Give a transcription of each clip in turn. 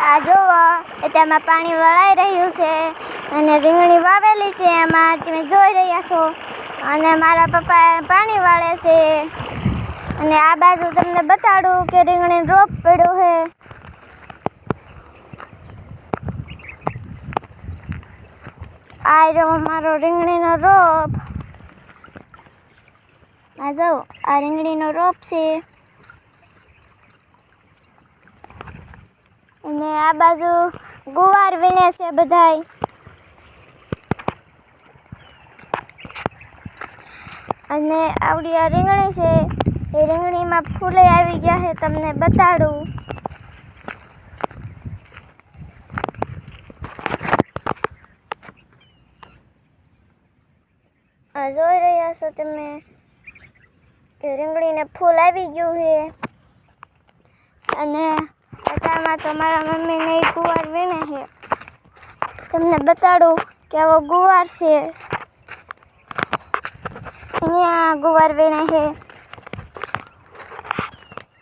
આ જોવો તેમાં પાણી વળાઈ રહ્યું છે અને રીંગણી વાવેલી છે એમાં તમે જોઈ રહ્યા છો અને મારા પપ્પા પાણી વાળે છે અને આ બાજુ તમને બતાડું કે રીંગણી રોપ પડ્યો છે. આ રહ્યો મારો રીંગણીનો રોપ. આ જો આ રીંગણીનો રોપ છે અને આ બાજુ ગુવાર વીણે છે બધાય. અને આવડી આ રીંગણી છે એ રીંગણીમાં ફૂલે આવી ગયા છે તમને બતાડું. આ જોઈ રહ્યા છો તમે કે રીંગણીને ફૂલ આવી ગયું છે અને અત્યારમાં તો મારા મમ્મીને ગુવાર વીણે છે. તમને બતાડું કે આવો ગુવાર છે. અહીંયા ગુવાર વીણે છે.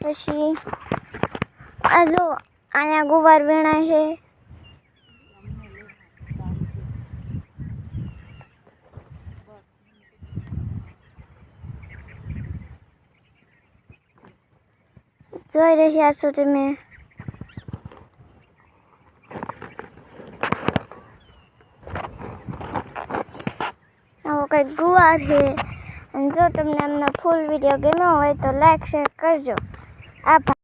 પછી આ જો અહીંયા ગુવાર વીણાય છે. જોઈ રહ્યા છો તમે. આવો કંઈક ગુવાર છે અને જો તમને એમનો ફૂલ વિડીયો ગમ્યો હોય તો લાઈક શેર કરજો. આભાર.